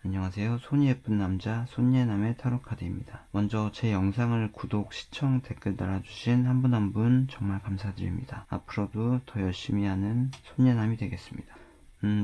안녕하세요. 손이 예쁜 남자 손예남의 타로카드입니다. 먼저 제 영상을 구독, 시청, 댓글 달아주신 한 분 한 분 정말 감사드립니다. 앞으로도 더 열심히 하는 손예남이 되겠습니다.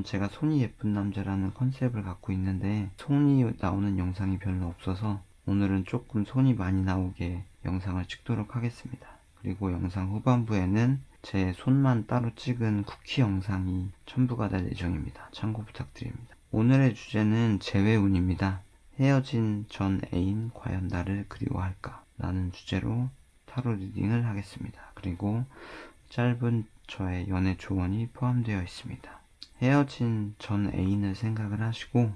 제가 손이 예쁜 남자라는 컨셉을 갖고 있는데 손이 나오는 영상이 별로 없어서 오늘은 조금 손이 많이 나오게 영상을 찍도록 하겠습니다. 그리고 영상 후반부에는 제 손만 따로 찍은 쿠키 영상이 첨부가 될 예정입니다. 참고 부탁드립니다. 오늘의 주제는 재회운입니다. 헤어진 전 애인 과연 나를 그리워할까? 라는 주제로 타로 리딩을 하겠습니다. 그리고 짧은 저의 연애 조언이 포함되어 있습니다. 헤어진 전 애인을 생각을 하시고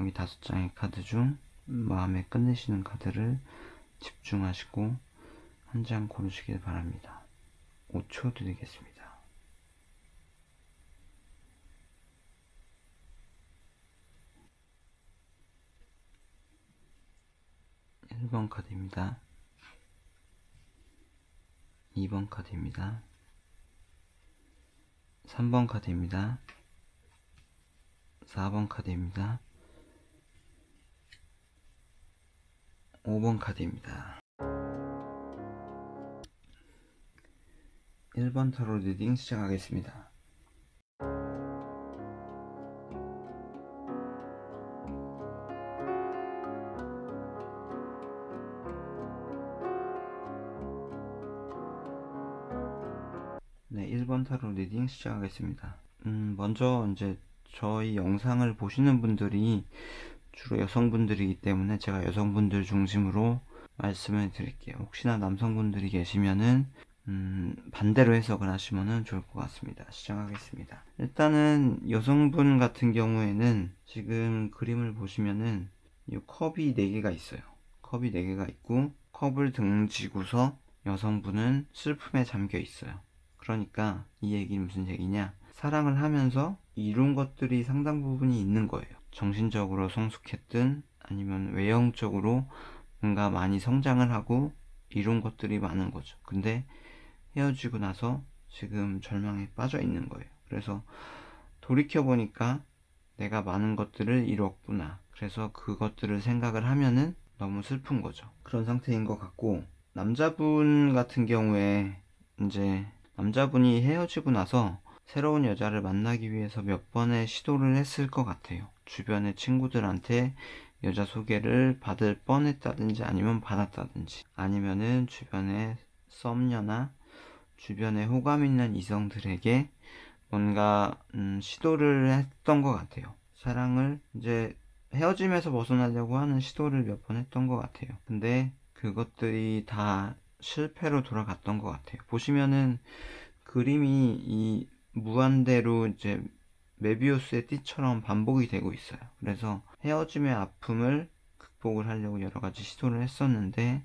여기 5장의 카드 중 마음에 끝내시는 카드를 집중하시고 한 장 고르시길 바랍니다. 5초 드리겠습니다. 1번 카드입니다. 2번 카드입니다. 3번 카드입니다. 4번 카드입니다. 5번 카드입니다. 1번 타로 리딩 시작하겠습니다. 네, 1번 타로 리딩 시작하겠습니다. 먼저 이제 저희 영상을 보시는 분들이 주로 여성분들이기 때문에 제가 여성분들 중심으로 말씀을 드릴게요. 혹시나 남성분들이 계시면은 반대로 해석을 하시면 좋을 것 같습니다. 시작하겠습니다. 일단은 여성분 같은 경우에는 지금 그림을 보시면은 이 컵이 4개가 있어요. 컵이 4개가 있고 컵을 등지고서 여성분은 슬픔에 잠겨 있어요. 그러니까 이 얘기는 무슨 얘기냐, 사랑을 하면서 이룬 것들이 상당 부분이 있는 거예요. 정신적으로 성숙했든 아니면 외형적으로 뭔가 많이 성장을 하고 이룬 것들이 많은 거죠. 근데 헤어지고 나서 지금 절망에 빠져 있는 거예요. 그래서 돌이켜보니까 내가 많은 것들을 이뤘구나. 그래서 그것들을 생각을 하면은 너무 슬픈 거죠. 그런 상태인 것 같고, 남자분 같은 경우에 이제 남자분이 헤어지고 나서 새로운 여자를 만나기 위해서 몇 번의 시도를 했을 것 같아요. 주변의 친구들한테 여자 소개를 받을 뻔했다든지 아니면 받았다든지, 아니면은 주변에 썸녀나 주변에 호감 있는 이성들에게 뭔가 시도를 했던 것 같아요. 사랑을 이제 헤어짐에서 벗어나려고 하는 시도를 몇 번 했던 것 같아요. 근데 그것들이 다 실패로 돌아갔던 것 같아요. 보시면은 그림이 이 무한대로 이제 메비우스의 띠처럼 반복이 되고 있어요. 그래서 헤어짐의 아픔을 극복을 하려고 여러 가지 시도를 했었는데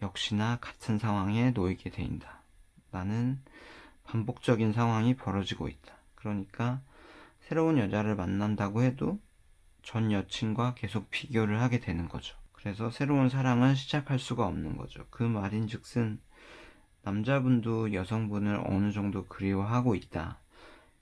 역시나 같은 상황에 놓이게 된다. 나는 반복적인 상황이 벌어지고 있다. 그러니까 새로운 여자를 만난다고 해도 전 여친과 계속 비교를 하게 되는 거죠. 그래서 새로운 사랑을 시작할 수가 없는 거죠. 그 말인즉슨 남자분도 여성분을 어느 정도 그리워하고 있다.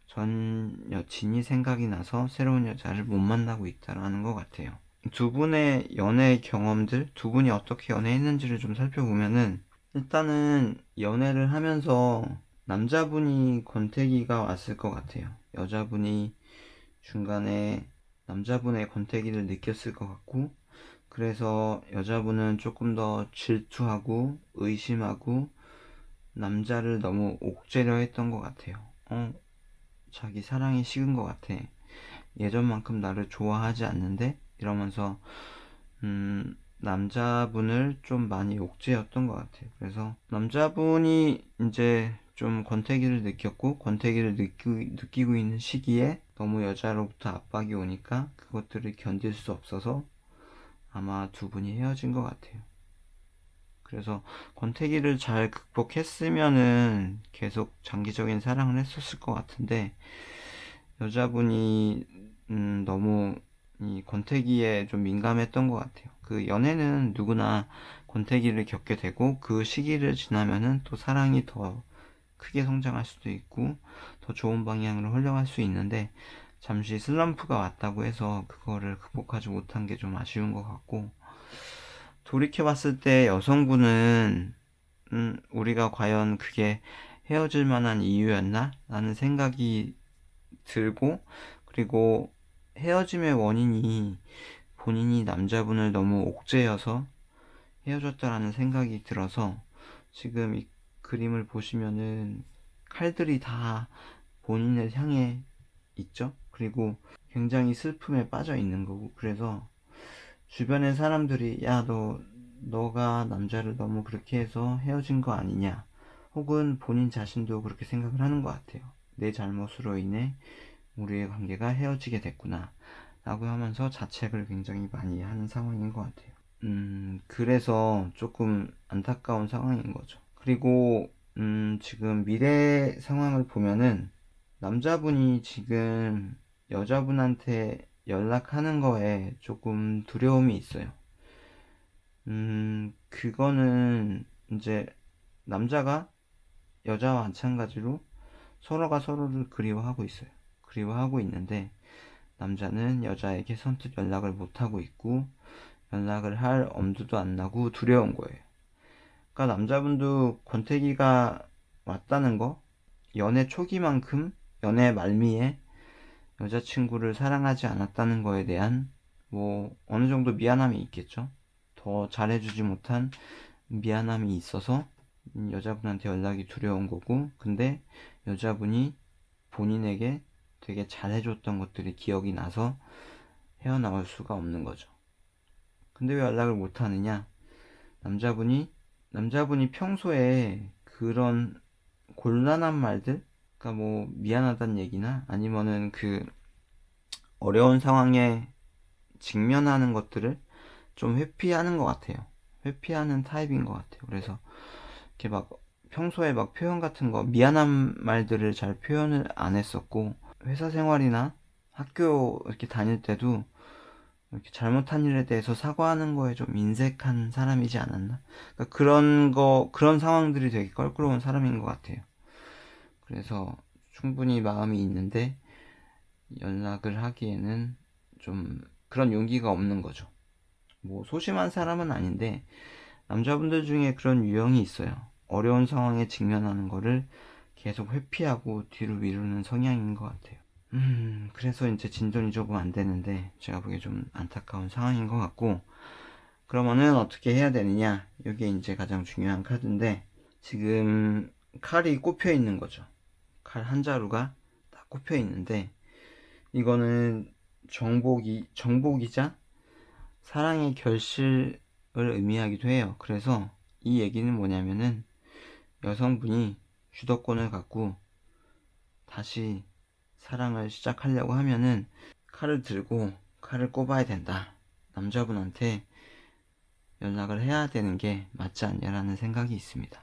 전 여친이 생각이 나서 새로운 여자를 못 만나고 있다라는 것 같아요. 두 분의 연애 경험들, 두 분이 어떻게 연애했는지를 좀 살펴보면은, 일단은 연애를 하면서 남자분이 권태기가 왔을 것 같아요. 여자분이 중간에 남자분의 권태기를 느꼈을 것 같고, 그래서 여자분은 조금 더 질투하고 의심하고 남자를 너무 옥죄려 했던 것 같아요. 자기 사랑이 식은 것 같아. 예전만큼 나를 좋아하지 않는데? 이러면서 남자분을 좀 많이 옥죄였던 것 같아요. 그래서 남자분이 이제 좀 권태기를 느꼈고, 권태기를 느끼고 있는 시기에 너무 여자로부터 압박이 오니까 그것들을 견딜 수 없어서 아마 두 분이 헤어진 것 같아요. 그래서 권태기를 잘 극복했으면은 계속 장기적인 사랑을 했었을 것 같은데, 여자분이 너무 이 권태기에 좀 민감했던 것 같아요. 그 연애는 누구나 권태기를 겪게 되고 그 시기를 지나면은 또 사랑이 더 크게 성장할 수도 있고 더 좋은 방향으로 흘러갈 수 있는데, 잠시 슬럼프가 왔다고 해서 그거를 극복하지 못한 게 좀 아쉬운 것 같고, 돌이켜봤을 때 여성분은 우리가 과연 그게 헤어질 만한 이유였나? 라는 생각이 들고, 그리고 헤어짐의 원인이 본인이 남자분을 너무 옥죄여서 헤어졌다라는 생각이 들어서, 지금 이 그림을 보시면은 칼들이 다 본인을 향해 있죠? 그리고 굉장히 슬픔에 빠져 있는 거고, 그래서 주변의 사람들이 야, 너가 남자를 너무 그렇게 해서 헤어진 거 아니냐, 혹은 본인 자신도 그렇게 생각을 하는 것 같아요. 내 잘못으로 인해 우리의 관계가 헤어지게 됐구나 라고 하면서 자책을 굉장히 많이 하는 상황인 것 같아요. 그래서 조금 안타까운 상황인 거죠. 그리고 지금 미래 상황을 보면은 남자분이 지금 여자분한테 연락하는 거에 조금 두려움이 있어요. 그거는 이제 남자가 여자와 마찬가지로 서로가 서로를 그리워하고 있어요. 그리워하고 있는데 남자는 여자에게 선뜻 연락을 못하고 있고 연락을 할 엄두도 안 나고 두려운 거예요. 그러니까 남자분도 권태기가 왔다는 거, 연애 초기만큼 연애 말미에 여자친구를 사랑하지 않았다는 거에 대한 뭐 어느 정도 미안함이 있겠죠. 더 잘해주지 못한 미안함이 있어서 여자분한테 연락이 두려운 거고, 근데 여자분이 본인에게 되게 잘해줬던 것들이 기억이 나서 헤어나올 수가 없는 거죠. 근데 왜 연락을 못하느냐? 남자분이 평소에 그런 곤란한 말들, 그러니까 뭐 미안하다는 얘기나 아니면은 그 어려운 상황에 직면하는 것들을 좀 회피하는 것 같아요. 회피하는 타입인 것 같아요. 그래서 이렇게 막 평소에 막 표현 같은 거, 미안한 말들을 잘 표현을 안 했었고, 회사 생활이나 학교 이렇게 다닐 때도 이렇게 잘못한 일에 대해서 사과하는 거에 좀 인색한 사람이지 않았나? 그러니까 그런 상황들이 되게 껄끄러운 사람인 것 같아요. 그래서 충분히 마음이 있는데 연락을 하기에는 좀 그런 용기가 없는 거죠. 뭐 소심한 사람은 아닌데 남자분들 중에 그런 유형이 있어요. 어려운 상황에 직면하는 거를 계속 회피하고 뒤로 미루는 성향인 것 같아요. 그래서 이제 진전이 조금 안 되는데 제가 보기에 좀 안타까운 상황인 것 같고, 그러면은 어떻게 해야 되느냐? 이게 이제 가장 중요한 카드인데, 지금 칼이 꼽혀 있는 거죠. 칼 한 자루가 딱 꼽혀 있는데, 이거는 정복이자 사랑의 결실을 의미하기도 해요. 그래서 이 얘기는 뭐냐면은 여성분이 주도권을 갖고 다시 사랑을 시작하려고 하면은 칼을 들고 칼을 꼽아야 된다. 남자분한테 연락을 해야 되는 게 맞지 않냐라는 생각이 있습니다.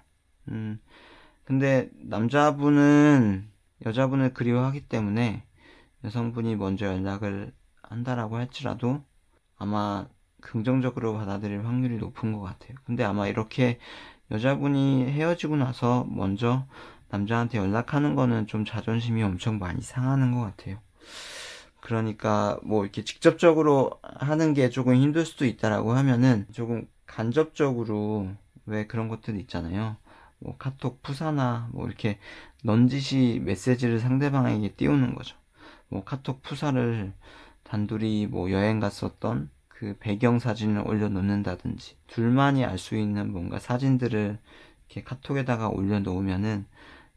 근데 남자분은 여자분을 그리워하기 때문에 여성분이 먼저 연락을 한다라고 할지라도 아마 긍정적으로 받아들일 확률이 높은 것 같아요. 근데 아마 이렇게 여자분이 헤어지고 나서 먼저 남자한테 연락하는 거는 좀 자존심이 엄청 많이 상하는 것 같아요. 그러니까 뭐 이렇게 직접적으로 하는 게 조금 힘들 수도 있다라고 하면은 조금 간접적으로, 왜 그런 것들 있잖아요. 뭐 카톡 푸사나 뭐 이렇게 넌지시 메시지를 상대방에게 띄우는 거죠. 뭐 카톡 푸사를 단둘이 뭐 여행 갔었던 그 배경 사진을 올려놓는다든지, 둘만이 알 수 있는 뭔가 사진들을 이렇게 카톡에다가 올려놓으면은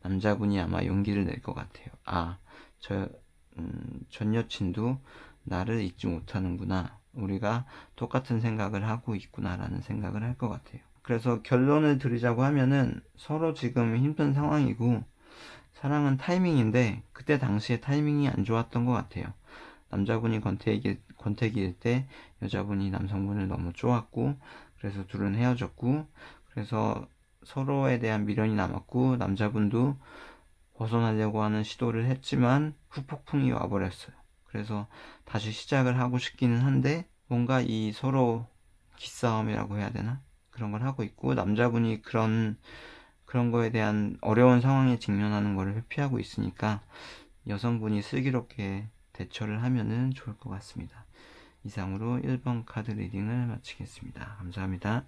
남자분이 아마 용기를 낼 것 같아요. 아, 전 여친도 나를 잊지 못하는구나. 우리가 똑같은 생각을 하고 있구나라는 생각을 할 것 같아요. 그래서 결론을 드리자고 하면은 서로 지금 힘든 상황이고, 사랑은 타이밍인데 그때 당시에 타이밍이 안 좋았던 것 같아요. 남자분이 권태기일 때 여자분이 남성분을 너무 좋았고, 그래서 둘은 헤어졌고, 그래서 서로에 대한 미련이 남았고, 남자분도 벗어나려고 하는 시도를 했지만 후폭풍이 와버렸어요. 그래서 다시 시작을 하고 싶기는 한데 뭔가 이 서로 기싸움이라고 해야 되나? 그런 걸 하고 있고, 남자분이 그런 거에 대한 어려운 상황에 직면하는 거를 회피하고 있으니까 여성분이 슬기롭게 대처를 하면은 좋을 것 같습니다. 이상으로 1번 카드 리딩을 마치겠습니다. 감사합니다.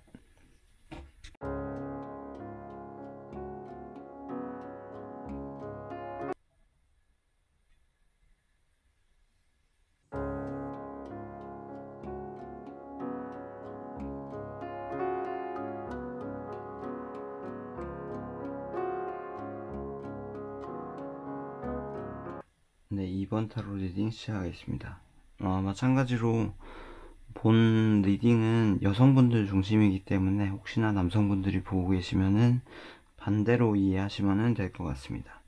네, 2번 타로 리딩 시작하겠습니다. 마찬가지로 본 리딩은 여성분들 중심이기 때문에 혹시나 남성분들이 보고 계시면은 반대로 이해하시면 될 것 같습니다.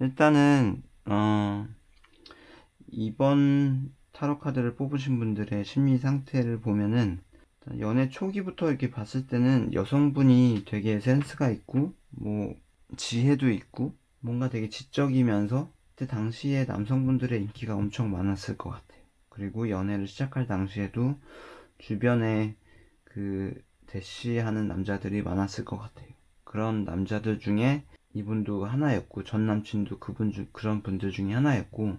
일단은 2번 타로 카드를 뽑으신 분들의 심리 상태를 보면은 연애 초기부터 이렇게 봤을 때는 여성분이 되게 센스가 있고 뭐 지혜도 있고 뭔가 되게 지적이면서 그때 당시에 남성분들의 인기가 엄청 많았을 것 같아요. 그리고 연애를 시작할 당시에도 주변에 그 대시하는 남자들이 많았을 것 같아요. 그런 남자들 중에 이분도 하나였고 전 남친도 그런 분들 중에 하나였고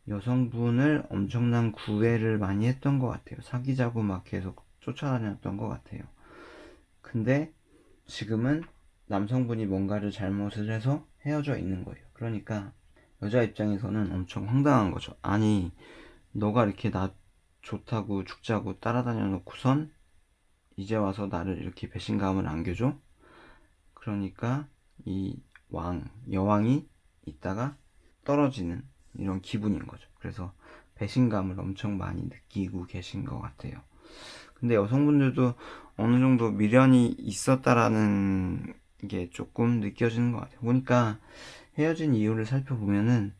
여성분을 엄청난 구애를 많이 했던 것 같아요. 사귀자고 막 계속 쫓아다녔던 것 같아요. 근데 지금은 남성분이 뭔가를 잘못을 해서 헤어져 있는 거예요. 그러니까 여자 입장에서는 엄청 황당한 거죠. 아니, 너가 이렇게 나 좋다고 죽자고 따라다녀 놓고선 이제 와서 나를 이렇게 배신감을 안겨줘? 그러니까 이 여왕이 있다가 떨어지는 이런 기분인 거죠. 그래서 배신감을 엄청 많이 느끼고 계신 것 같아요. 근데 여성분들도 어느 정도 미련이 있었다라는 게 조금 느껴지는 것 같아요. 보니까 헤어진 이유를 살펴보면은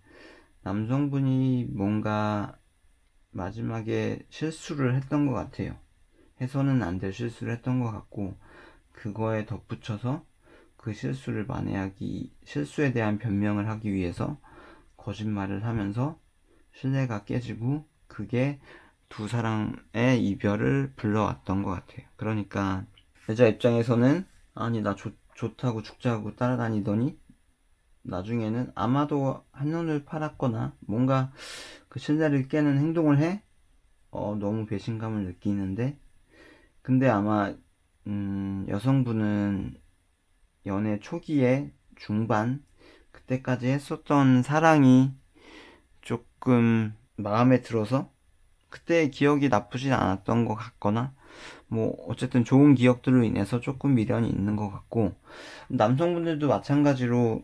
남성분이 뭔가 마지막에 실수를 했던 것 같아요. 해서는 안 될 실수를 했던 것 같고, 그거에 덧붙여서 그 실수에 대한 변명을 하기 위해서 거짓말을 하면서 신뢰가 깨지고, 그게 두 사람의 이별을 불러왔던 것 같아요. 그러니까 여자 입장에서는 아니 나 좋다고 죽자고 따라다니더니 나중에는 아마도 한눈을 팔았거나 뭔가 그 신뢰를 깨는 행동을 해 너무 배신감을 느끼는데, 근데 아마 여성분은 연애 초기에 중반 그때까지 했었던 사랑이 조금 마음에 들어서 그때의 기억이 나쁘진 않았던 것 같거나 뭐 어쨌든 좋은 기억들로 인해서 조금 미련이 있는 것 같고, 남성분들도 마찬가지로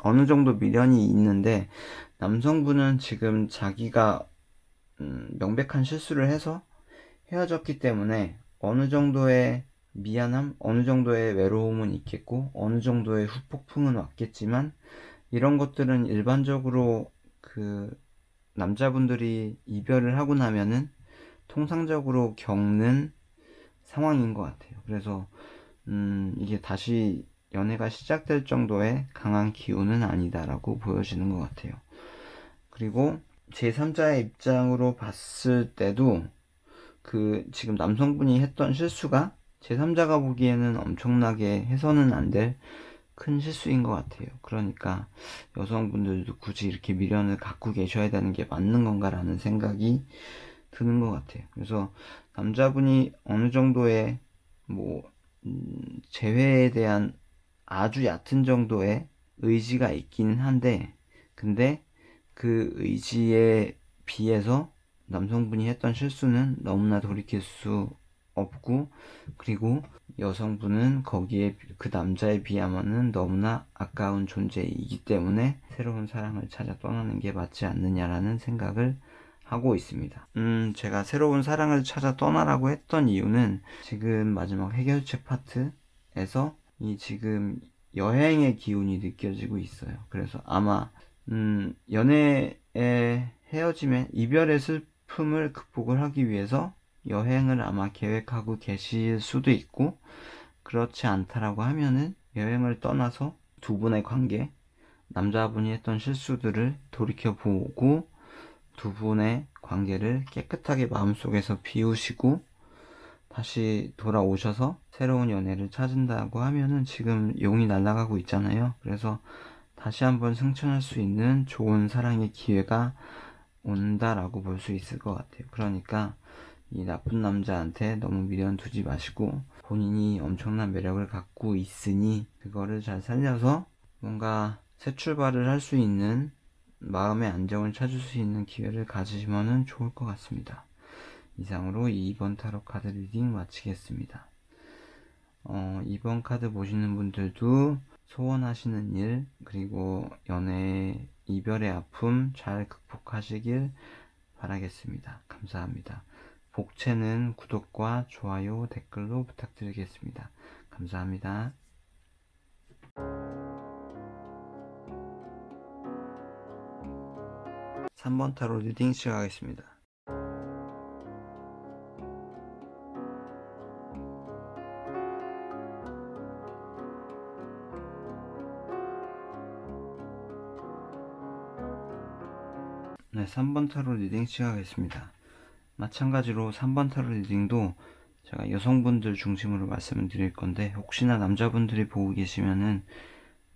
어느 정도 미련이 있는데 남성분은 지금 자기가 명백한 실수를 해서 헤어졌기 때문에 어느 정도의 미안함, 어느 정도의 외로움은 있겠고 어느 정도의 후폭풍은 왔겠지만, 이런 것들은 일반적으로 그 남자분들이 이별을 하고 나면은 통상적으로 겪는 상황인 것 같아요. 그래서 이게 다시 연애가 시작될 정도의 강한 기운은 아니다라고 보여지는 것 같아요. 그리고 제3자의 입장으로 봤을 때도 그 지금 남성분이 했던 실수가 제3자가 보기에는 엄청나게 해서는 안 될 큰 실수인 것 같아요. 그러니까 여성분들도 굳이 이렇게 미련을 갖고 계셔야 되는 게 맞는 건가라는 생각이 드는 것 같아요. 그래서 남자분이 어느 정도의 뭐 재회에 대한 아주 얕은 정도의 의지가 있기는 한데, 근데 그 의지에 비해서 남성분이 했던 실수는 너무나 돌이킬 수 없고, 그리고 여성분은 거기에 그 남자에 비하면은 너무나 아까운 존재이기 때문에 새로운 사랑을 찾아 떠나는 게 맞지 않느냐라는 생각을 하고 있습니다. 제가 새로운 사랑을 찾아 떠나라고 했던 이유는 지금 마지막 해결책 파트에서 이 지금 여행의 기운이 느껴지고 있어요. 그래서 아마 연애의 헤어짐의 이별의 슬픔을 극복을 하기 위해서 여행을 아마 계획하고 계실 수도 있고, 그렇지 않다라고 하면은 여행을 떠나서 두 분의 관계, 남자분이 했던 실수들을 돌이켜보고 두 분의 관계를 깨끗하게 마음속에서 비우시고 다시 돌아오셔서 새로운 연애를 찾은다고 하면은 지금 용이 날아가고 있잖아요. 그래서 다시 한번 승천할 수 있는 좋은 사랑의 기회가 온다라고 볼 수 있을 것 같아요. 그러니까 이 나쁜 남자한테 너무 미련 두지 마시고, 본인이 엄청난 매력을 갖고 있으니 그거를 잘 살려서 뭔가 새 출발을 할 수 있는, 마음의 안정을 찾을 수 있는 기회를 가지시면 좋을 것 같습니다. 이상으로 2번 타로 카드 리딩 마치겠습니다. 2번 카드 보시는 분들도 소원하시는 일, 그리고 연애 이별의 아픔 잘 극복하시길 바라겠습니다. 감사합니다. 복채는 구독과 좋아요, 댓글로 부탁드리겠습니다. 감사합니다. 3번 타로 리딩 시작하겠습니다. 네, 3번 타로 리딩 시작하겠습니다. 마찬가지로 3번 타로 리딩도 제가 여성분들 중심으로 말씀을 드릴 건데, 혹시나 남자분들이 보고 계시면은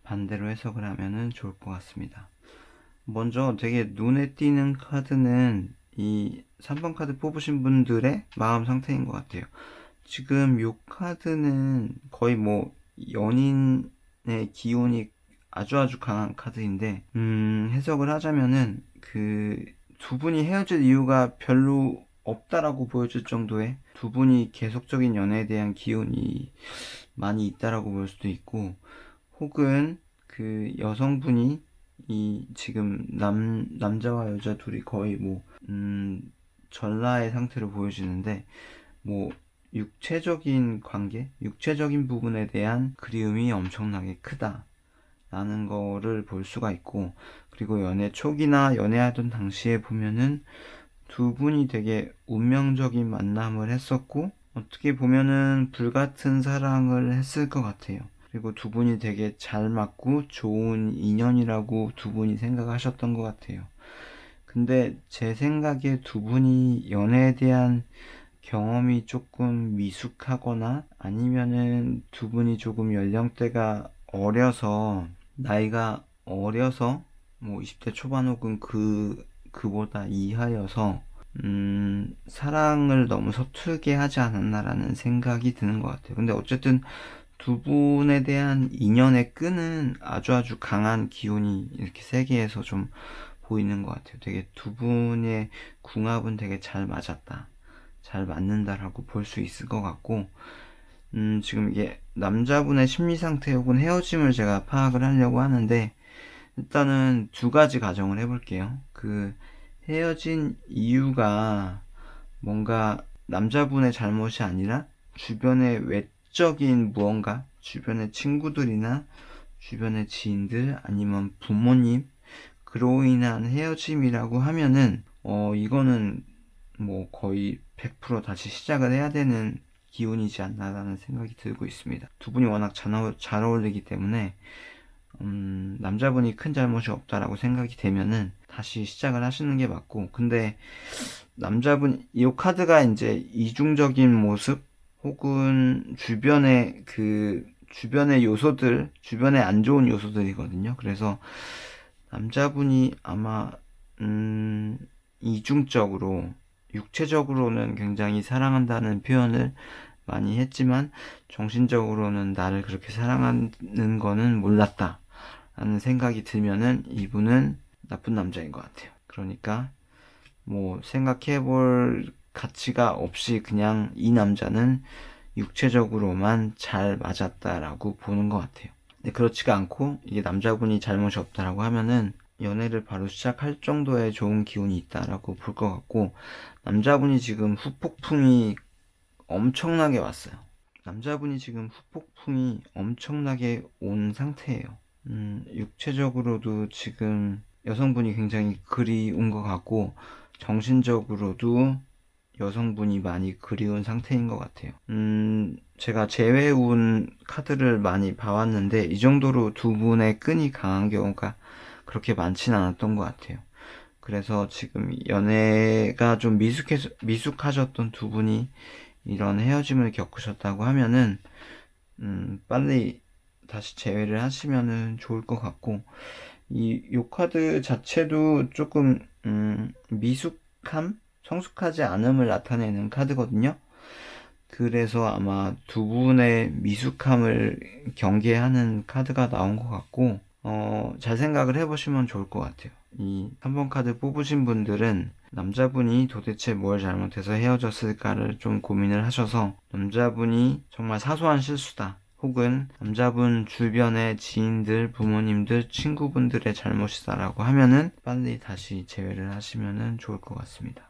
반대로 해석을 하면은 좋을 것 같습니다. 먼저 되게 눈에 띄는 카드는 이 3번 카드 뽑으신 분들의 마음 상태인 것 같아요. 지금 이 카드는 거의 뭐 연인의 기운이 아주 강한 카드인데, 해석을 하자면은 그 두 분이 헤어질 이유가 별로 없다라고 보여질 정도의, 두 분이 계속적인 연애에 대한 기운이 많이 있다라고 볼 수도 있고, 혹은 그 여성분이 이 지금 남자와 여자 둘이 거의 뭐 전라의 상태로 보여지는데, 뭐 육체적인 관계, 육체적인 부분에 대한 그리움이 엄청나게 크다 라는 거를 볼 수가 있고, 그리고 연애 초기나 연애하던 당시에 보면은 두 분이 되게 운명적인 만남을 했었고, 어떻게 보면은 불같은 사랑을 했을 것 같아요. 그리고 두 분이 되게 잘 맞고 좋은 인연이라고 두 분이 생각하셨던 것 같아요. 근데 제 생각에 두 분이 연애에 대한 경험이 조금 미숙하거나, 아니면은 두 분이 조금 연령대가 어려서, 나이가 어려서 뭐 20대 초반 혹은 그보다 이하여서 사랑을 너무 서툴게 하지 않았나라는 생각이 드는 것 같아요. 근데 어쨌든 두 분에 대한 인연의 끈은 아주 강한 기운이 이렇게 세계에서 좀 보이는 것 같아요. 되게 두 분의 궁합은 되게 잘 맞았다, 잘 맞는다라고 볼 수 있을 것 같고, 지금 이게 남자분의 심리 상태 혹은 헤어짐을 제가 파악을 하려고 하는데, 일단은 두 가지 가정을 해볼게요. 그 헤어진 이유가 뭔가 남자분의 잘못이 아니라 주변의 외적인 무언가, 주변의 친구들이나 주변의 지인들 아니면 부모님, 그로 인한 헤어짐이라고 하면은 이거는 뭐 거의 100% 다시 시작을 해야 되는 기운이지 않나라는 생각이 들고 있습니다. 두 분이 워낙 잘 어울리기 때문에 남자분이 큰 잘못이 없다라고 생각이 되면은 다시 시작을 하시는 게 맞고, 근데 남자분, 이 카드가 이제 이중적인 모습 혹은 주변의 요소들, 주변의 안 좋은 요소들이거든요. 그래서 남자분이 아마 이중적으로, 육체적으로는 굉장히 사랑한다는 표현을 많이 했지만 정신적으로는 나를 그렇게 사랑하는 거는 몰랐다 라는 생각이 들면은 이분은 나쁜 남자인 것 같아요. 그러니까 뭐 생각해 볼 가치가 없이 그냥 이 남자는 육체적으로만 잘 맞았다라고 보는 것 같아요. 근데 그렇지가 않고, 이게 남자분이 잘못이 없다라고 하면은 연애를 바로 시작할 정도의 좋은 기운이 있다라고 볼 것 같고, 남자분이 지금 후폭풍이 엄청나게 왔어요. 남자분이 지금 후폭풍이 엄청나게 온 상태예요. 육체적으로도 지금 여성분이 굉장히 그리운 것 같고, 정신적으로도 여성분이 많이 그리운 상태인 것 같아요. 제가 재회운 카드를 많이 봐왔는데, 이 정도로 두 분의 끈이 강한 경우가 그렇게 많지는 않았던 것 같아요. 그래서 지금 연애가 좀 미숙하셨던 두 분이 이런 헤어짐을 겪으셨다고 하면은 빨리 다시 재회를 하시면은 좋을 것 같고, 요 카드 자체도 조금 미숙함? 성숙하지 않음을 나타내는 카드거든요. 그래서 아마 두 분의 미숙함을 경계하는 카드가 나온 것 같고, 잘 생각을 해보시면 좋을 것 같아요. 이 3번 카드 뽑으신 분들은 남자분이 도대체 뭘 잘못해서 헤어졌을까를 좀 고민을 하셔서, 남자분이 정말 사소한 실수다, 혹은 남자분 주변의 지인들, 부모님들, 친구분들의 잘못이다라고 하면은 빨리 다시 제외를 하시면 좋을 것 같습니다.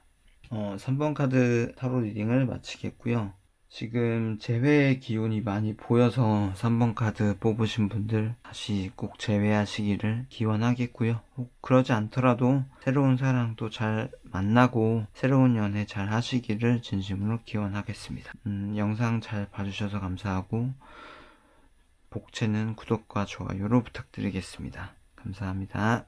3번 카드 타로 리딩을 마치겠고요. 지금 재회의 기운이 많이 보여서 3번 카드 뽑으신 분들 다시 꼭 재회하시기를 기원하겠고요. 혹 그러지 않더라도 새로운 사랑 또 잘 만나고 새로운 연애 잘 하시기를 진심으로 기원하겠습니다. 영상 잘 봐주셔서 감사하고, 복채는 구독과 좋아요로 부탁드리겠습니다. 감사합니다.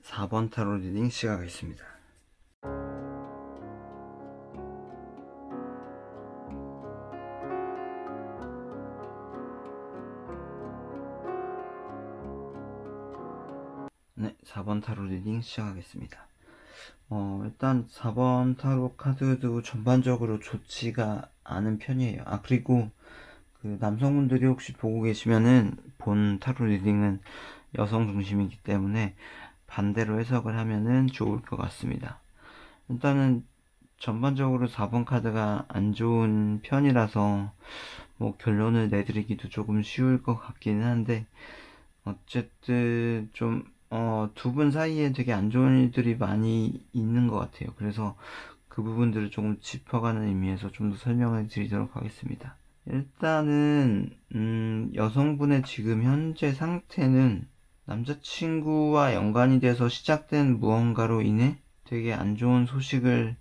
4번 타로 리딩 시작하겠습니다. 네, 4번 타로 리딩 시작하겠습니다. 일단 4번 타로 카드도 전반적으로 좋지가 않은 편이에요. 그리고 그 남성분들이 혹시 보고 계시면은 본 타로 리딩은 여성 중심이기 때문에 반대로 해석을 하면은 좋을 것 같습니다. 일단은 전반적으로 4번 카드가 안 좋은 편이라서 뭐 결론을 내드리기도 조금 쉬울 것 같기는 한데, 어쨌든 좀 두 분 사이에 되게 안 좋은 일들이 많이 있는 것 같아요. 그래서 그 부분들을 조금 짚어가는 의미에서 좀 더 설명을 드리도록 하겠습니다. 일단은 여성분의 지금 현재 상태는 남자친구와 연관이 돼서 시작된 무언가로 인해 되게 안 좋은 소식을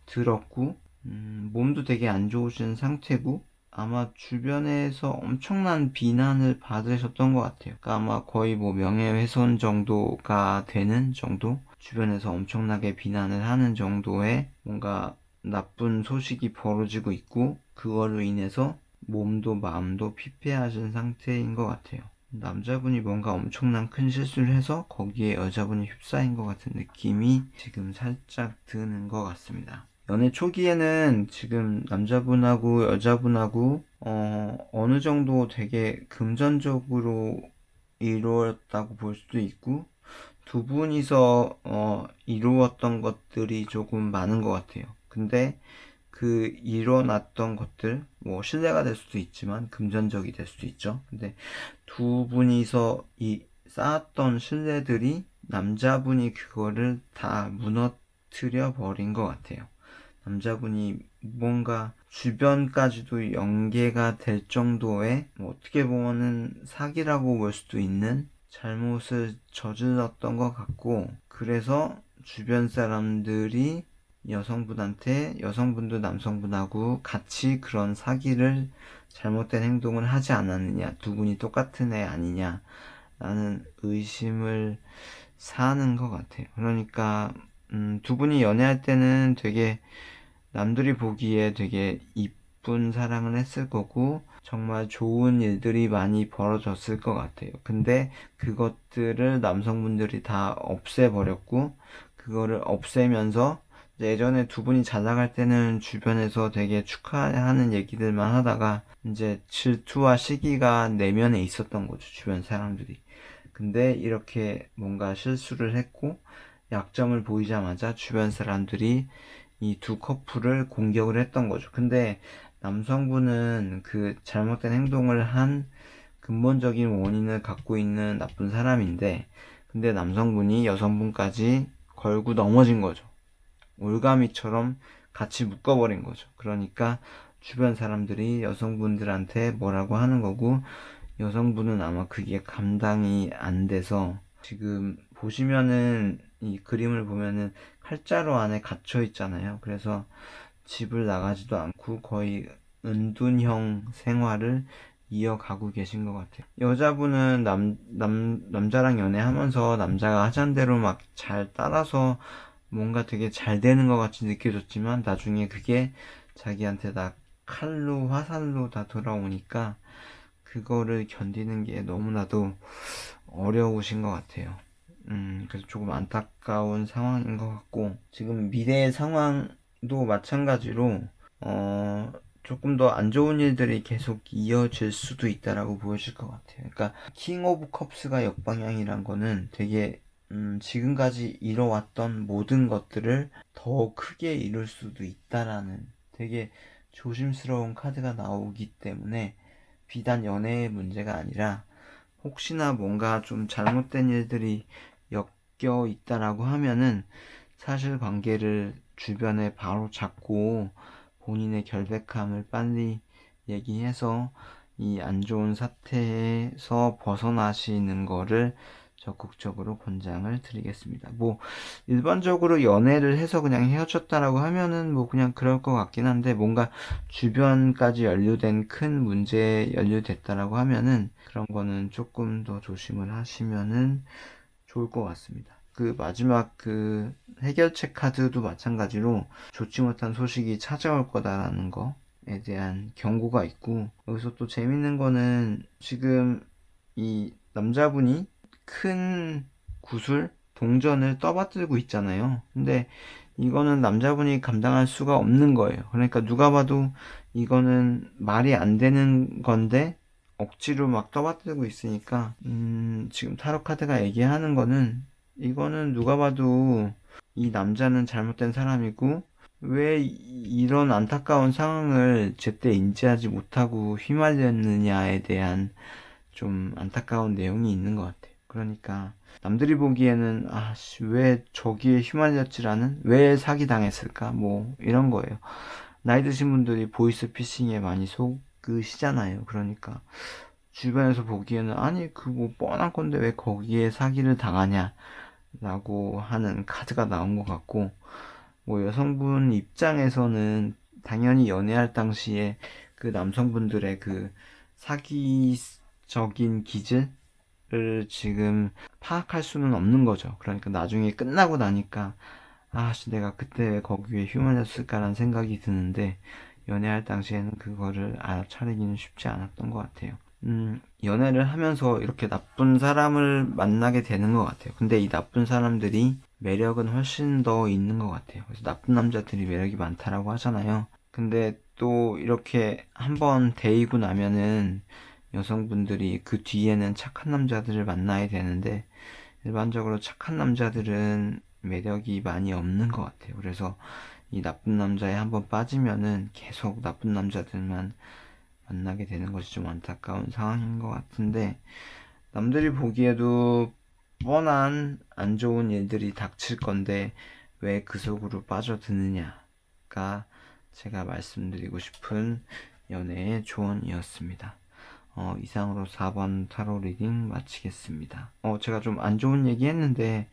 들었고, 몸도 되게 안 좋으신 상태고, 아마 주변에서 엄청난 비난을 받으셨던 것 같아요. 그러니까 아마 거의 뭐 명예훼손 정도가 되는 정도? 주변에서 엄청나게 비난을 하는 정도의 뭔가 나쁜 소식이 벌어지고 있고, 그걸로 인해서 몸도 마음도 피폐하신 상태인 것 같아요. 남자분이 뭔가 엄청난 큰 실수를 해서 거기에 여자분이 휩싸인 것 같은 느낌이 지금 살짝 드는 것 같습니다. 연애 초기에는 지금 남자분하고 여자분하고 어느 정도 되게 금전적으로 이루었다고 볼 수도 있고, 두 분이서 이루었던 것들이 조금 많은 것 같아요. 근데 그 일어났던 것들, 뭐 신뢰가 될 수도 있지만 금전적이 될 수도 있죠. 근데 두 분이서 이 쌓았던 신뢰들이 남자분이 그거를 다 무너뜨려 버린 것 같아요. 남자분이 뭔가 주변까지도 연계가 될 정도의, 뭐 어떻게 보면은 사기라고 볼 수도 있는 잘못을 저질렀던 것 같고, 그래서 주변 사람들이 여성분한테, 여성분도 남성분하고 같이 그런 사기를, 잘못된 행동을 하지 않았느냐, 두 분이 똑같은 애 아니냐 라는 의심을 사는 것 같아요. 그러니까 두 분이 연애할 때는 되게 남들이 보기에 되게 이쁜 사랑을 했을 거고, 정말 좋은 일들이 많이 벌어졌을 것 같아요. 근데 그것들을 남성분들이 다 없애버렸고, 그거를 없애면서 예전에 두 분이 잘 나갈 때는 주변에서 되게 축하하는 얘기들만 하다가 이제 질투와 시기가 내면에 있었던 거죠, 주변 사람들이. 근데 이렇게 뭔가 실수를 했고 약점을 보이자마자 주변 사람들이 이 두 커플을 공격을 했던 거죠. 근데 남성분은 그 잘못된 행동을 한 근본적인 원인을 갖고 있는 나쁜 사람인데, 근데 남성분이 여성분까지 걸고 넘어진 거죠. 올가미처럼 같이 묶어버린 거죠. 그러니까 주변 사람들이 여성분들한테 뭐라고 하는 거고, 여성분은 아마 그게 감당이 안 돼서, 지금 보시면은 이 그림을 보면은 칼자루 안에 갇혀 있잖아요. 그래서 집을 나가지도 않고 거의 은둔형 생활을 이어가고 계신 것 같아요. 여자분은 남자랑 연애하면서 남자가 하자는 대로 막 잘 따라서 뭔가 되게 잘 되는 것 같이 느껴졌지만, 나중에 그게 자기한테 다 칼로 화살로 다 돌아오니까 그거를 견디는 게 너무나도 어려우신 것 같아요. 그래서 조금 안타까운 상황인 것 같고, 지금 미래의 상황도 마찬가지로 조금 더 안 좋은 일들이 계속 이어질 수도 있다라고 보여질 것 같아요. 그러니까 킹 오브 컵스가 역방향이란 거는 되게 지금까지 이뤄왔던 모든 것들을 더 크게 이룰 수도 있다라는 되게 조심스러운 카드가 나오기 때문에, 비단 연애의 문제가 아니라 혹시나 뭔가 좀 잘못된 일들이 엮여 있다라고 하면은 사실관계를 주변에 바로 잡고 본인의 결백함을 빨리 얘기해서 이 안 좋은 사태에서 벗어나시는 거를 적극적으로 권장을 드리겠습니다. 뭐 일반적으로 연애를 해서 그냥 헤어졌다라고 하면은 뭐 그냥 그럴 것 같긴 한데, 뭔가 주변까지 연루된 큰 문제에 연루됐다라고 하면은 그런 거는 조금 더 조심을 하시면은 좋을 것 같습니다. 그 마지막 그 해결책 카드도 마찬가지로 좋지 못한 소식이 찾아올 거다라는 거에 대한 경고가 있고, 여기서 또 재밌는 거는 지금 이 남자분이 큰 구슬 동전을 떠받들고 있잖아요. 근데 이거는 남자분이 감당할 수가 없는 거예요. 그러니까 누가 봐도 이거는 말이 안 되는 건데 억지로 막 떠받들고 있으니까, 지금 타로 카드가 얘기하는 거는, 이거는 누가 봐도 이 남자는 잘못된 사람이고 왜 이런 안타까운 상황을 제때 인지하지 못하고 휘말렸느냐에 대한 좀 안타까운 내용이 있는 것 같아요. 그러니까 남들이 보기에는 아씨 왜 저기에 휘말렸지라는, 왜 사기 당했을까 뭐 이런 거예요. 나이 드신 분들이 보이스피싱에 많이 속으시잖아요. 그러니까 주변에서 보기에는 아니 그 뭐 뻔한 건데 왜 거기에 사기를 당하냐 라고 하는 카드가 나온 것 같고, 뭐 여성분 입장에서는 당연히 연애할 당시에 그 남성분들의 그 사기적인 기질을 지금 파악할 수는 없는 거죠. 그러니까 나중에 끝나고 나니까 내가 그때 왜 거기에 휘말렸을까라는 생각이 드는데, 연애할 당시에는 그거를 알아차리기는 쉽지 않았던 것 같아요. 연애를 하면서 이렇게 나쁜 사람을 만나게 되는 것 같아요. 근데 이 나쁜 사람들이 매력은 훨씬 더 있는 것 같아요. 그래서 나쁜 남자들이 매력이 많다라고 하잖아요. 근데 또 이렇게 한번 데이고 나면은 여성분들이 그 뒤에는 착한 남자들을 만나야 되는데, 일반적으로 착한 남자들은 매력이 많이 없는 것 같아요. 그래서 이 나쁜 남자에 한번 빠지면은 계속 나쁜 남자들만 만나게 되는 것이 좀 안타까운 상황인 것 같은데, 남들이 보기에도 뻔한 안 좋은 일들이 닥칠 건데 왜 그 속으로 빠져드느냐가 제가 말씀드리고 싶은 연애의 조언이었습니다. 이상으로 4번 타로 리딩 마치겠습니다. 제가 좀 안 좋은 얘기 했는데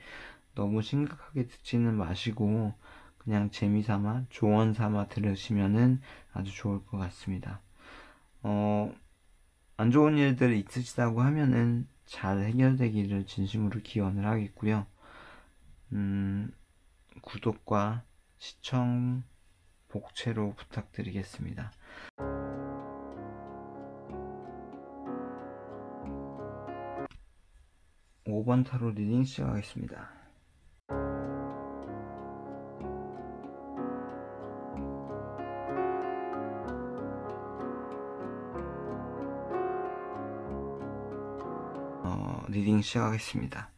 너무 심각하게 듣지는 마시고 그냥 재미삼아 조언 삼아 들으시면은 아주 좋을 것 같습니다. 안 좋은 일들 있으시다고 하면은 잘 해결되기를 진심으로 기원을 하겠고요. 구독과 시청 복채로 부탁드리겠습니다. 5번 타로 리딩 시작하겠습니다. 리딩 시작하겠습니다.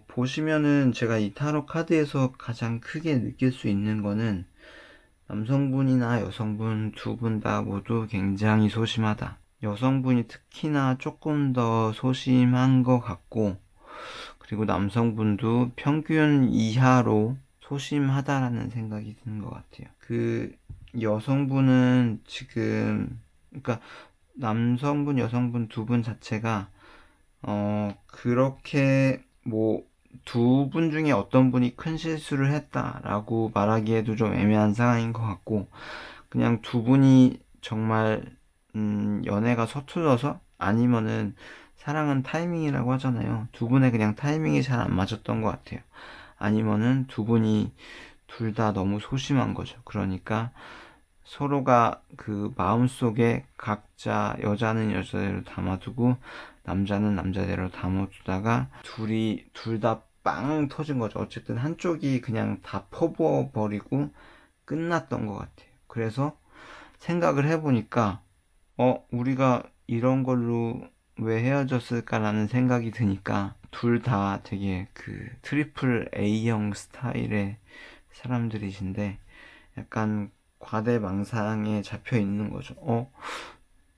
보시면은 제가 이 타로 카드에서 가장 크게 느낄 수 있는 거는, 남성분이나 여성분 두 분 다 모두 굉장히 소심하다. 여성분이 특히나 조금 더 소심한 것 같고, 그리고 남성분도 평균 이하로 소심하다라는 생각이 드는 것 같아요. 그 여성분은 지금, 그러니까 남성분, 여성분 두 분 자체가 그렇게 뭐 두 분 중에 어떤 분이 큰 실수를 했다라고 말하기에도 좀 애매한 상황인 것 같고, 그냥 두 분이 정말 연애가 서툴러서, 아니면은 사랑은 타이밍이라고 하잖아요. 두 분의 그냥 타이밍이 잘 안 맞았던 것 같아요. 아니면은 두 분이 둘 다 너무 소심한 거죠. 그러니까 서로가 그 마음속에 각자 여자는 여자대로 담아두고 남자는 남자대로 담아두다가 둘 다 빵 터진 거죠. 어쨌든 한쪽이 그냥 다 퍼부어버리고 끝났던 것 같아요. 그래서 생각을 해보니까 우리가 이런 걸로 왜 헤어졌을까라는 생각이 드니까 둘 다 되게 그 트리플 A형 스타일의 사람들이신데 약간 과대망상에 잡혀 있는 거죠.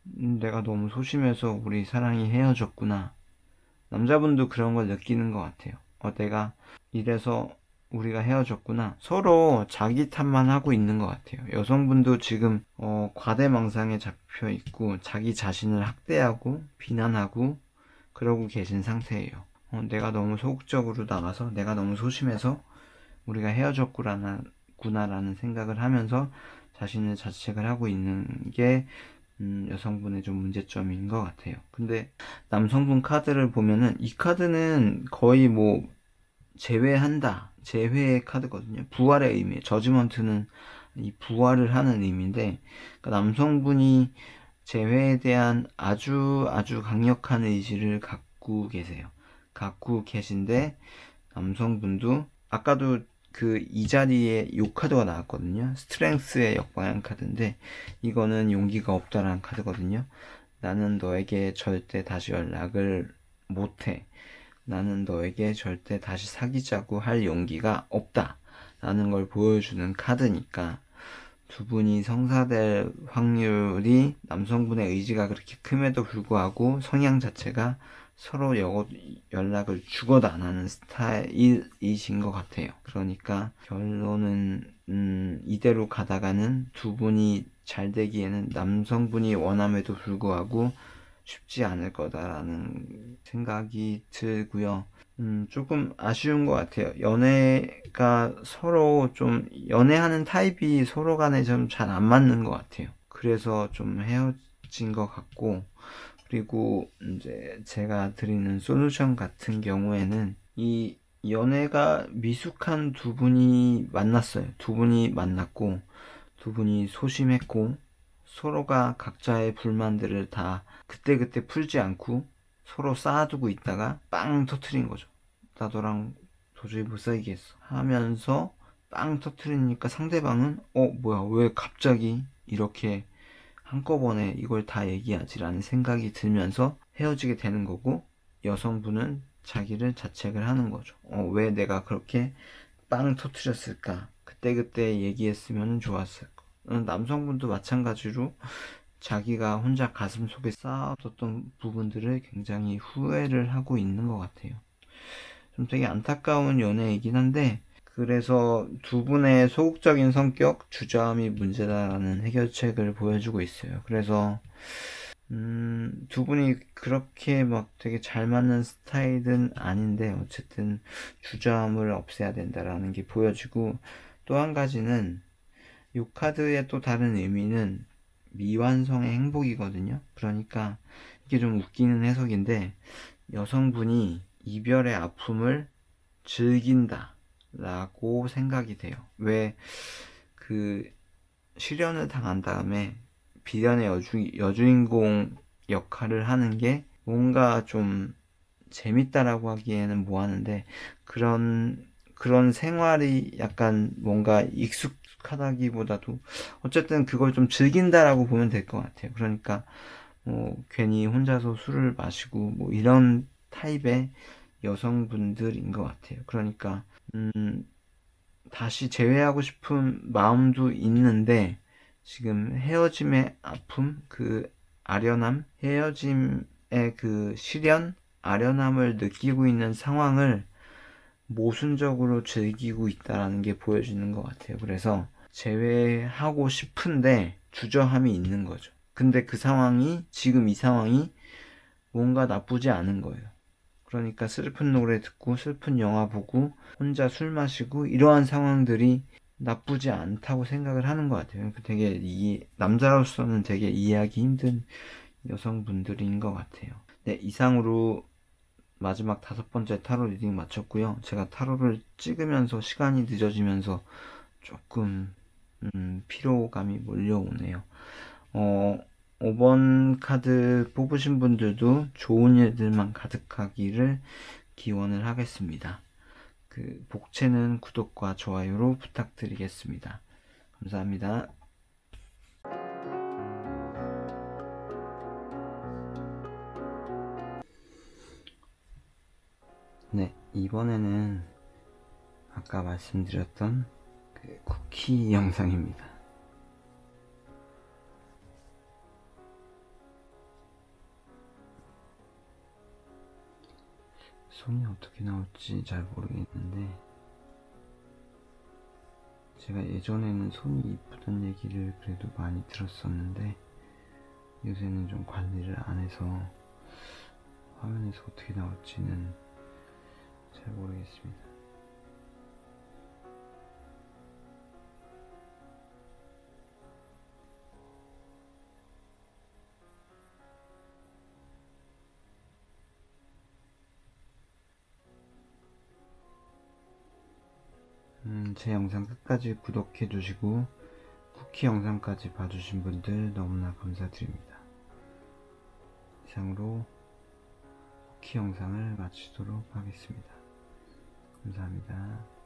내가 너무 소심해서 우리 사랑이 헤어졌구나. 남자분도 그런 걸 느끼는 것 같아요. 내가 이래서 우리가 헤어졌구나. 서로 자기 탓만 하고 있는 것 같아요. 여성분도 지금 과대망상에 잡혀 있고 자기 자신을 학대하고 비난하고 그러고 계신 상태예요. 내가 너무 소극적으로 나가서 내가 너무 소심해서 우리가 헤어졌구나라는 생각을 하면서 자신을 자책을 하고 있는 게 여성분의 좀 문제점인 것 같아요. 근데 남성분 카드를 보면은 이 카드는 거의 뭐 제외의 카드거든요. 부활의 의미. 저지먼트는 이 부활을 하는 의미인데, 그러니까 남성분이 재회에 대한 아주 강력한 의지를 갖고 계신데, 남성분도 아까도 그 이 자리에 요 카드가 나왔거든요. 스트렝스의 역방향 카드인데 이거는 용기가 없다라는 카드거든요. 나는 너에게 절대 다시 연락을 못해. 나는 너에게 절대 다시 사귀자고 할 용기가 없다 라는 걸 보여주는 카드니까 두 분이 성사될 확률이 남성분의 의지가 그렇게 큼에도 불구하고 성향 자체가 서로 연락을 죽어도 안 하는 스타일이신 것 같아요. 그러니까 결론은 이대로 가다가는 두 분이 잘 되기에는 남성분이 원함에도 불구하고 쉽지 않을 거다라는 생각이 들고요. 조금 아쉬운 것 같아요. 연애가 서로 좀 연애하는 타입이 서로 간에 좀 잘 안 맞는 것 같아요. 그래서 좀 헤어진 것 같고, 그리고 이제 제가 드리는 솔루션 같은 경우에는 이 연애가 미숙한 두 분이 만났어요. 두 분이 만났고 두 분이 소심했고 서로가 각자의 불만들을 다 그때그때 풀지 않고 서로 쌓아두고 있다가 빵 터트린 거죠. 나 너랑 도저히 못 살겠어 하면서 빵 터트리니까 상대방은 뭐야 왜 갑자기 이렇게 한꺼번에 이걸 다 얘기하지라는 생각이 들면서 헤어지게 되는 거고, 여성분은 자기를 자책을 하는 거죠. 왜 내가 그렇게 빵 터트렸을까? 그때그때 얘기했으면 좋았을 거. 남성분도 마찬가지로 자기가 혼자 가슴 속에 쌓아뒀던 부분들을 굉장히 후회를 하고 있는 것 같아요. 좀 되게 안타까운 연애이긴 한데, 그래서 두 분의 소극적인 성격, 주저함이 문제다라는 해결책을 보여주고 있어요. 그래서 두 분이 그렇게 막 되게 잘 맞는 스타일은 아닌데 어쨌든 주저함을 없애야 된다라는 게 보여지고, 또 한 가지는 이 카드의 또 다른 의미는 미완성의 행복이거든요. 그러니까 이게 좀 웃기는 해석인데 여성분이 이별의 아픔을 즐긴다 라고 생각이 돼요. 왜 그 실연을 당한 다음에 비련의 여주인공 역할을 하는 게 뭔가 좀 재밌다라고 하기에는 뭐하는데 그런 생활이 약간 뭔가 익숙하다기보다도 어쨌든 그걸 좀 즐긴다라고 보면 될 것 같아요. 그러니까 뭐 괜히 혼자서 술을 마시고 뭐 이런 타입의 여성분들인 것 같아요. 그러니까 다시 재회하고 싶은 마음도 있는데 지금 헤어짐의 아픔, 그 아련함, 헤어짐의 그 시련, 아련함을 느끼고 있는 상황을 모순적으로 즐기고 있다는 게 보여지는 것 같아요. 그래서 재회하고 싶은데 주저함이 있는 거죠. 근데 지금 이 상황이 뭔가 나쁘지 않은 거예요. 그러니까 슬픈 노래 듣고 슬픈 영화 보고 혼자 술 마시고 이러한 상황들이 나쁘지 않다고 생각을 하는 것 같아요. 되게 남자로서는 되게 이해하기 힘든 여성분들인 것 같아요. 네, 이상으로 마지막 5번째 타로 리딩 마쳤고요. 제가 타로를 찍으면서 시간이 늦어지면서 조금 피로감이 몰려오네요. 5번 카드 뽑으신 분들도 좋은 일들만 가득하기를 기원을 하겠습니다. 그 복채는 구독과 좋아요로 부탁드리겠습니다. 감사합니다. 네, 이번에는 아까 말씀드렸던 그 쿠키 영상입니다. 손이 어떻게 나올지 잘 모르겠는데 제가 예전에는 손이 이쁘단 얘기를 그래도 많이 들었었는데 요새는 좀 관리를 안 해서 화면에서 어떻게 나올지는 잘 모르겠습니다. 제 영상 끝까지 구독해 주시고 쿠키 영상까지 봐주신 분들 너무나 감사드립니다. 이상으로 쿠키 영상을 마치도록 하겠습니다. 감사합니다.